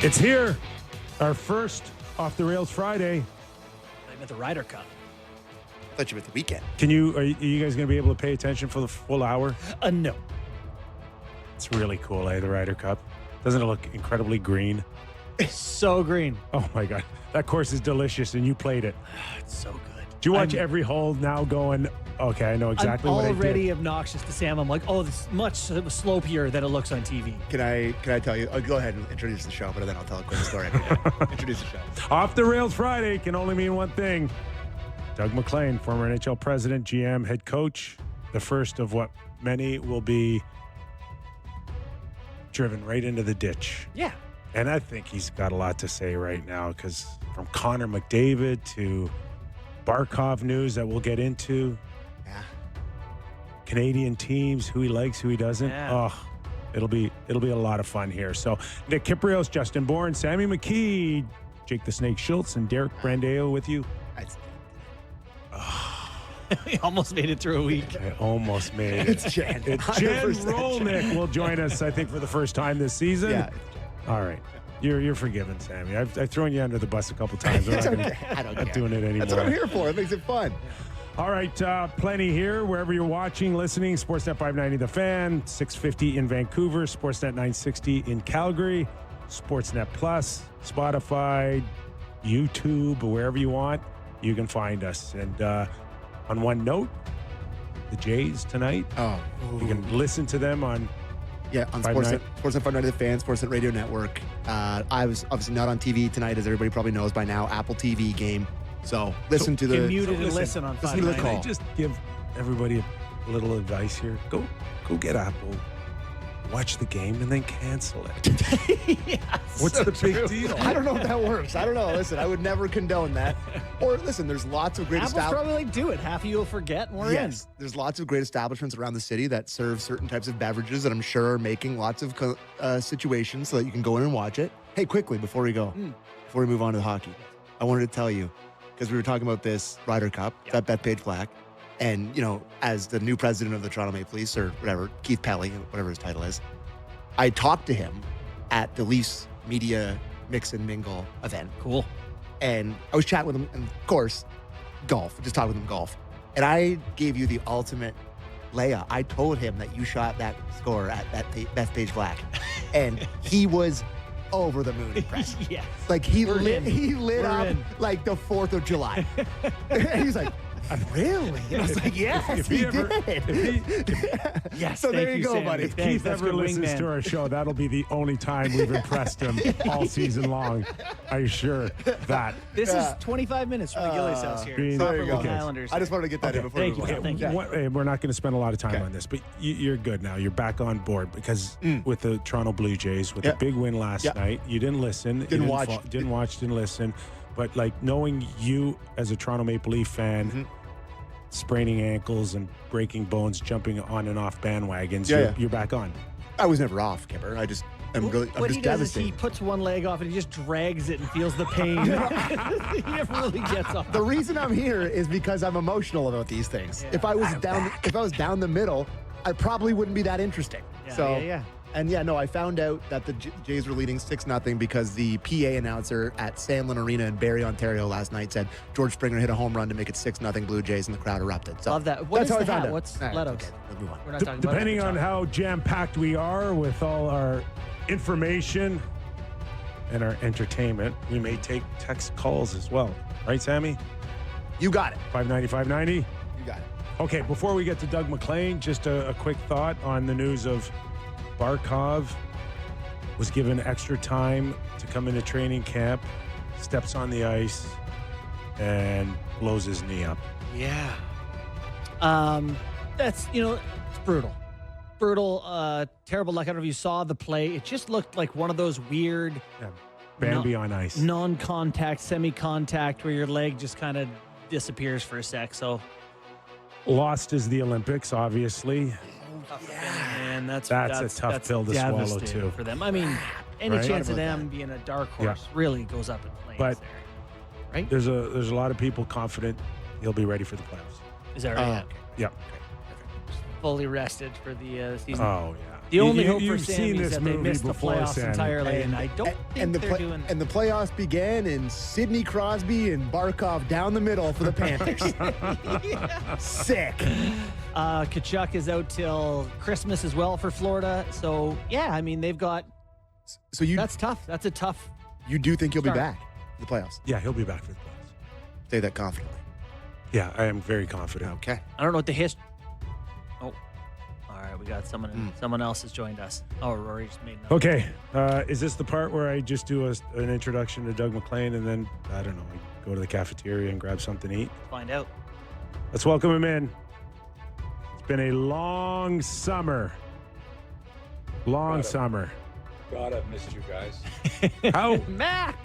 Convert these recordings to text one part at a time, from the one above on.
It's here. Our first Off the Rails Friday. I'm at the Ryder Cup. I thought you were at the weekend. Are you guys going to be able to pay attention for the full hour? No. It's really cool, the Ryder Cup. Doesn't it look incredibly green? It's so green. Oh, my God. That course is delicious, and you played it. It's so good. Do you watch every hole now going, okay, I know exactly I'm what I did? already obnoxious to Sam. I'm like, oh, this is much slopier than it looks on TV. Can I tell you? Go ahead and introduce the show, but then I'll tell a quick story. Introduce the show. Off the Rails Friday can only mean one thing. Doug McLean, former NHL president, GM, head coach, the first of what many will be driven right into the ditch. Yeah. And I think he's got a lot to say right now because from Connor McDavid to Barkov news that we'll get into. Yeah. Canadian teams, who he likes, who he doesn't. Yeah. Oh, it'll be a lot of fun here. So Nick Kypreos, Justin Bourne, Sammy McKee, Jake the Snake Schultz, and Derek Brandeo with you. We almost made it through a week. I almost made it. It's Jen. Jen 100% Rolnick will join us, I think, for the first time this season. Yeah. All right. You're forgiven, Sammy. I've thrown you under the bus a couple times. It's okay. I don't care. Not doing it anymore. That's what I'm here for. It makes it fun. All right, plenty here. Wherever you're watching, listening, Sportsnet 590 The Fan, 650 in Vancouver, Sportsnet 960 in Calgary, Sportsnet Plus, Spotify, YouTube, wherever you want, you can find us. And on one note, the Jays tonight. Oh. You can listen to them on on 590. Sportsnet 590 The Fan, Sportsnet Radio Network. I was obviously not on TV tonight, as everybody probably knows by now. Apple TV game. So listen to the Get muted and listen on listen to the 590. call. Just give everybody a little advice here. Go get Apple, watch the game, and then cancel it. Yeah, What's so the big true. deal? I don't know if that works. I don't know. Listen, I would never condone that. Or listen, there's lots of great Apple's establishments. probably like, do it. Half of you will forget, and we're Yes, there's lots of great establishments around the city that serve certain types of beverages that I'm sure are making lots of situations so that you can go in and watch it. Hey, quickly, before we go, before we move on to the hockey, I wanted to tell you, because we were talking about this Ryder Cup, that Bethpage Black, and, as the new president of the Toronto Maple Leafs, or whatever, Keith Pelly, whatever his title is, I talked to him at the Leafs Media Mix and Mingle event. in. Cool. And I was chatting with him, and of course, golf, just talking with him golf. And I gave you the ultimate layup. I told him that you shot that score at that Bethpage Black. And he was over the moon impressed. Yes. Like he We're lit We're up in. like the 4th of July. And he's like, really? And I was like, yes, If he he ever- did. Yes. So thank there you go, Sam. buddy. If Thanks. Keith That's ever good listens wingman. to our show, that'll be the only time we've impressed him all season long. I assure that. This is 25 minutes from the Gillies house here. being- It's not There for you go. Long Islanders. I just wanted to get that in before Thank we you. move on. Thank you. Yeah. We're not going to spend a lot of time Okay. on this, but you're good now. You're back on board because with the Toronto Blue Jays, with Yeah. the big win last Yeah. night, you didn't listen. You Didn't watch. Didn't listen. But like knowing you as a Toronto Maple Leaf fan, spraining ankles and breaking bones, jumping on and off bandwagons, you're back on. I was never off, Kipper. I'm What just he does is devastated. he puts one leg off and he just drags it and feels the pain. He never really gets off. The reason I'm here is because I'm emotional about these things. Yeah. If I was down the middle, I probably wouldn't be that interesting. Yeah. And I found out that the Jays were leading 6-0 because the PA announcer at Sandlin Arena in Barrie, Ontario last night said George Springer hit a home run to make it 6-0 Blue Jays, and the crowd erupted. So Love that. What that's is how I the found hat? out. What's All right, Leto's? okay, let's move on. We're not talking about Depending it. on how jam-packed we are with all our information and our entertainment, we may take text calls as well. Right, Sammy? You got it. 590. You got it. Okay, before we get to Doug McLean, just a quick thought on the news of Barkov was given extra time to come into training camp, steps on the ice, and blows his knee up. Yeah. That's, it's brutal. Brutal, terrible luck. I don't know if you saw the play. It just looked like one of those weird Yeah. Bambi on ice. non-contact, semi-contact where your leg just kind of disappears for a sec. So Lost is the Olympics, obviously. and that's a tough pill to swallow, devastating too. for them. I mean, any Right? chance of About them being a dark horse really goes up in flames But- there. Right? There's a lot of people confident he'll be ready for the playoffs. Is that right? Yeah. fully rested for the season. Oh yeah. The only hope for you've Sammy seen is this that they movie missed the before, playoffs Sammy. entirely, and I don't think they're doing. And the playoffs began, and Sidney Crosby and Barkov down the middle for the Panthers. Sick. Kachuk is out till Christmas as well for Florida. So yeah, I mean they've got. So that's tough. That's a tough. You do think he'll start. be back for the playoffs? Yeah, he'll be back for the playoffs. Say that confidently. Yeah, I am very confident. Okay. I don't know what the history. Oh, all right. We got someone. Someone else has joined us. Oh, Rory just made. Okay, is this the part where I just do an introduction to Doug McLean and then I don't know, I go to the cafeteria and grab something to eat? Find out. Let's welcome him in. It's been a long summer. Summer. God, I've missed you guys. How? Mac.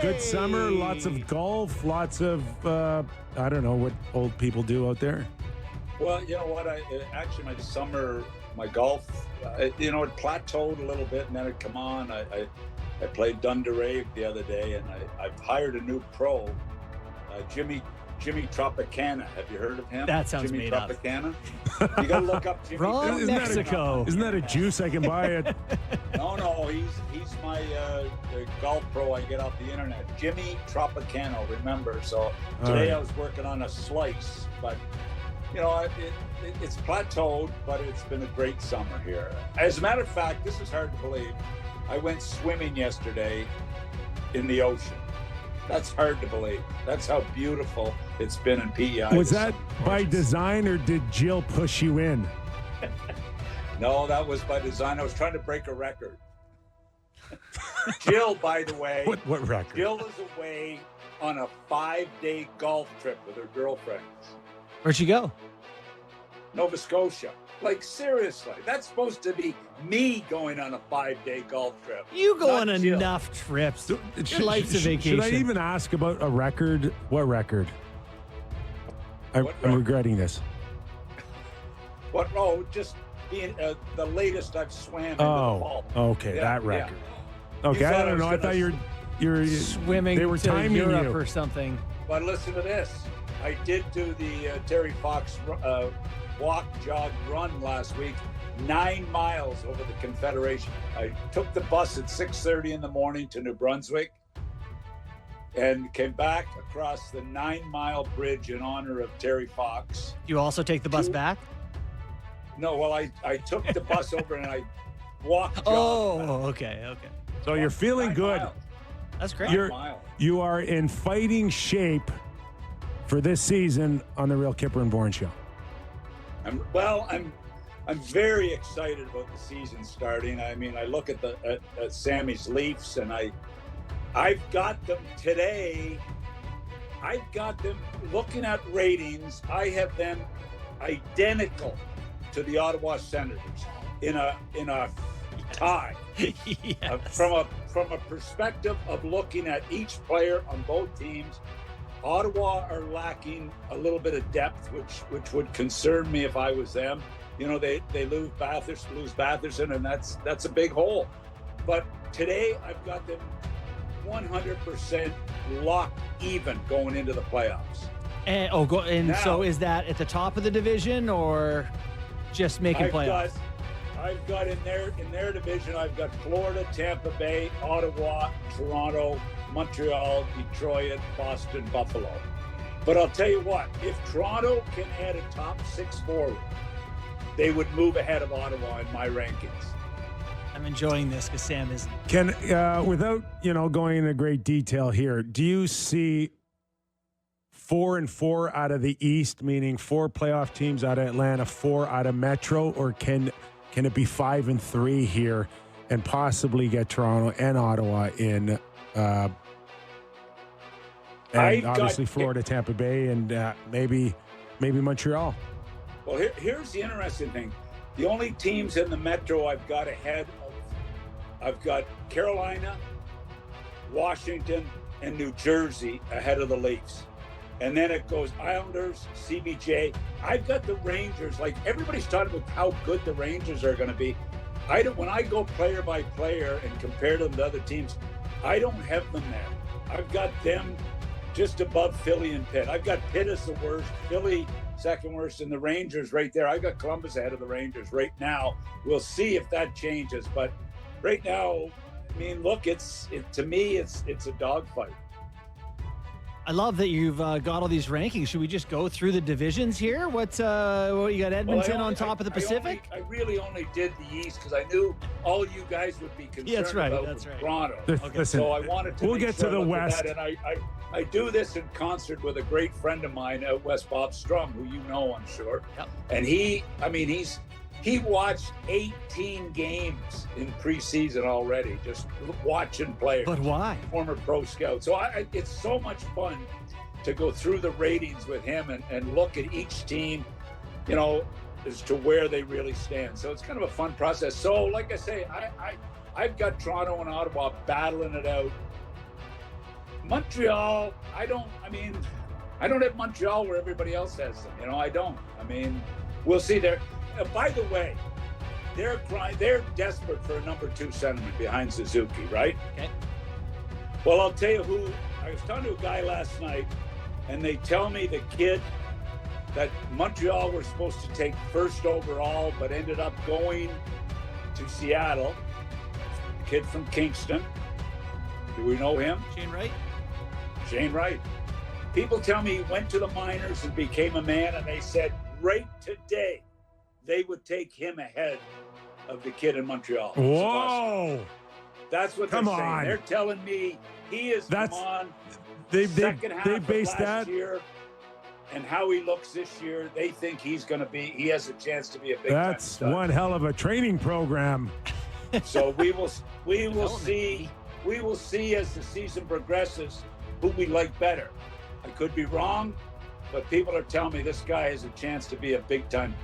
Good summer. Lots of golf. Lots of I don't know what old people do out there. Well, you know what? Actually, my summer, my golf, it plateaued a little bit, and then it come on. I played Dunderave the other day, and I've hired a new pro, Jimmy Tropicana. Have you heard of him? That sounds Jimmy made up. Tropicana. You gotta look up Jimmy. From Mexico. Isn't that a juice I can buy at? No, he's my golf pro I get off the internet. Jimmy Tropicano, remember? So today I was working on a slice, but it's plateaued, but it's been a great summer here. As a matter of fact, this is hard to believe. I went swimming yesterday in the ocean. That's hard to believe. That's how beautiful it's been in PEI. Was that by design or did Jill push you in? No, that was by design. I was trying to break a record. Jill, by the way. What record? Jill was away on a 5-day golf trip with her girlfriends. Where'd she go? Nova Scotia. Like, seriously, that's supposed to be me going on a 5-day golf trip. You go on not Jill. enough trips. Your life's a vacation. Should I even ask about a record? What record? I'm regretting this. What? Oh, just being the latest I've swam in the fall. Okay, Yeah, that record. Okay, You I thought I don't was know. I thought you're Swimming They were to timing Europe you. or something. But listen to this. I did do the Terry Fox walk, jog, run last week, 9 miles over the Confederation. I took the bus at 6:30 in the morning to New Brunswick and came back across the 9-mile bridge in honor of Terry Fox. You also take the bus back? No, well, I took the bus over and I walked. Okay. So you're feeling 9 good. miles. That's great. 9 miles. You are in fighting shape for this season on the Real Kipper and Bourne Show. I'm very excited about the season starting. I mean, I look at at Sammy's Leafs, and I've got them today. I've got them looking at ratings. I have them identical to the Ottawa Senators in a tie. Yes. From a perspective of looking at each player on both teams, Ottawa are lacking a little bit of depth, which would concern me if I was them. You know, they lose Batherson, and that's a big hole. But today I've got them 100% locked even going into the playoffs. So is that at the top of the division or just making playoffs? I've got in their division, I've got Florida, Tampa Bay, Ottawa, Toronto, Montreal, Detroit, Boston, Buffalo. But I'll tell you what, if Toronto can add a top 6 forward, they would move ahead of Ottawa in my rankings. I'm enjoying this because Sam isn't. Ken, without going into great detail here, do you see 4 and 4 out of the East, meaning 4 playoff teams out of Atlanta, 4 out of Metro, or can it be 5 and 3 here and possibly get Toronto and Ottawa in? And obviously Florida, Tampa Bay, and maybe Montreal. Well, here's the interesting thing. The only teams in the Metro I've got ahead of, I've got Carolina, Washington, and New Jersey ahead of the Leafs. And then it goes Islanders, CBJ. I've got the Rangers. Like, everybody's talking about how good the Rangers are going to be. When I go player by player and compare them to other teams, I don't have them there. I've got them just above Philly and Pitt. I've got Pitt as the worst, Philly second worst, and the Rangers right there. I got Columbus ahead of the Rangers right now. We'll see if that changes, but right now, I mean, look, to me, it's a dogfight. I love that you've got all these rankings. Should we just go through the divisions here? What you got? Edmonton on top of the Pacific? I really only did the East because I knew all you guys would be concerned that's right. about That's right. Toronto. Okay. Listen, so I wanted to. We'll get to the West, and I do this in concert with a great friend of mine out west, Bob Strum, who you know, I'm sure. Yep. And he watched 18 games in preseason already, just watching players. But why? Former pro scout. So it's so much fun to go through the ratings with him and look at each team, as to where they really stand. So it's kind of a fun process. So like I say, I've got Toronto and Ottawa battling it out. Montreal, I don't have Montreal where everybody else has them. I don't. I mean, we'll see there. By the way, they're desperate for a number 2 centerman behind Suzuki, right? Okay. Well, I'll tell you who. I was talking to a guy last night, and they tell me the kid that Montreal were supposed to take first overall, but ended up going to Seattle. Kid from Kingston. Do we know him? Shane Wright. People tell me he went to the minors and became a man, and they said right today they would take him ahead of the kid in Montreal. Whoa! That's what they're saying. They're telling me he is on second half they based of last that year, and how he looks this year. They think he has a chance to be a big. That's stud. One hell of a training program. So we will see. We will see as the season progresses who we like better. I could be wrong, but people are telling me this guy has a chance to be a big time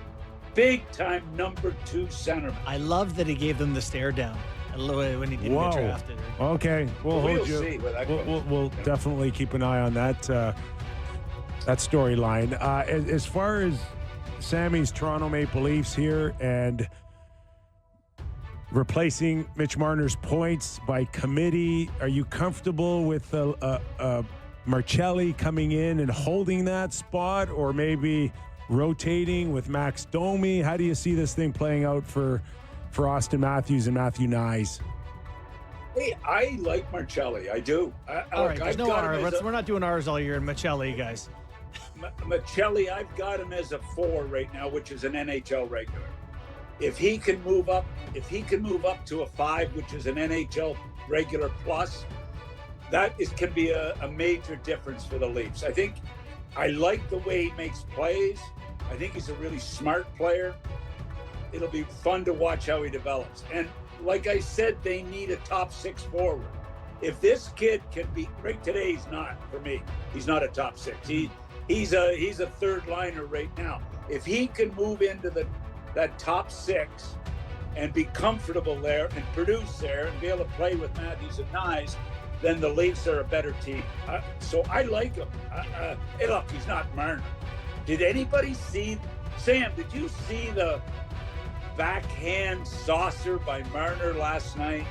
number 2 centerman. I love that he gave them the stare down when he didn't get drafted. Okay, we'll see where that goes. We'll definitely keep an eye on that storyline. As far as Sammy's Toronto Maple Leafs here and replacing Mitch Marner's points by committee, are you comfortable with Marcelli coming in and holding that spot, or maybe rotating with Max Domi? How do you see this thing playing out for Austin Matthews and Matthew Nyes? Hey, I like Marcelli. I do. All right, there's no R. We're not doing R's all year in Marcelli, guys. Marcelli, I've got him as a 4 right now, which is an NHL regular. If he can move up to a 5, which is an NHL regular plus, can be a major difference for the Leafs. I like the way he makes plays. I think he's a really smart player. It'll be fun to watch how he develops. And like I said, they need a top 6 forward. If this kid can be right today, he's not for me. He's not a top 6. He's a third liner right now. If he can move into that top 6 and be comfortable there and produce there and be able to play with Matthews and Nyes, then the Leafs are a better team. So I like him. Hey, look, he's not Marner. Did anybody see, Sam, did you see the backhand saucer by Marner last night?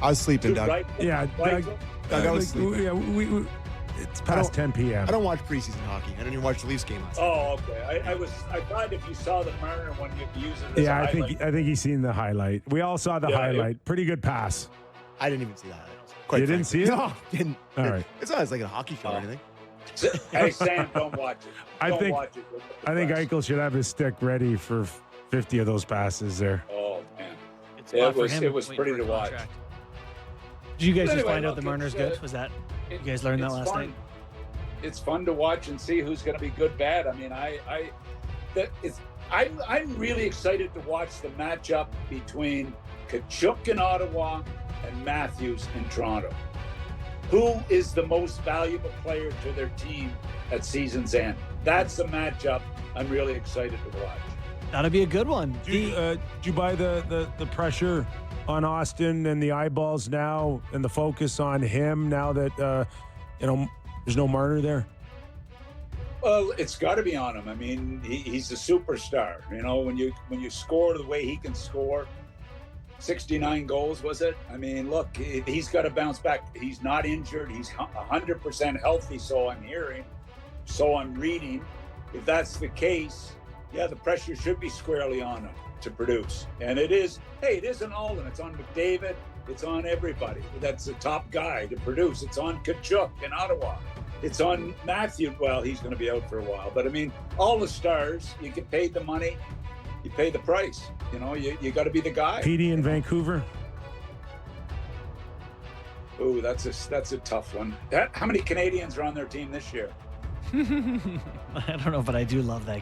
I was sleeping, Doug. Doug, I was sleeping. Yeah, it's past 10 p.m. I don't watch preseason hockey. I didn't even watch the Leafs game last night. Oh, okay. I thought if you saw the Marner one, you'd use it as a highlight. I think he's seen the highlight. We all saw the highlight. Pretty good pass. I didn't even see that. You didn't see it? No, didn't. All right. It's not like a hockey show or anything. Hey, Sam, don't watch it. I think Eichel should have his stick ready for 50 of those passes there. Oh, man. It was pretty to watch. Did you guys But just anyway, find out look, the Marner's good? Was that you guys learned that last night? It's fun to watch and see who's going to be good, bad. I mean, I'm really excited to watch the matchup between Tkachuk in Ottawa and Matthews in Toronto. Who is the most valuable player to their team at season's end? That's the matchup I'm really excited to watch. That'll be a good one. Do you buy the pressure on Austin and the eyeballs now and the focus on him now that there's no Marner there? Well, it's got to be on him. I mean, he's a superstar. When you score the way he can score, 69 goals, was it? I mean, look, he's got to bounce back. He's not injured. He's 100% healthy, so I'm hearing, so I'm reading. If that's the case, yeah, the pressure should be squarely on him to produce. And it is, hey, it isn't all of them. It's on McDavid. It's on everybody. That's the top guy to produce. It's on Kachuk in Ottawa. It's on Matthew. Well, he's going to be out for a while. But, I mean, all the stars, you get paid the money, you pay the price. You know, you got to be the guy. Petey in Vancouver. Ooh, that's a tough one. How many Canadians are on their team this year? I don't know, but I do love that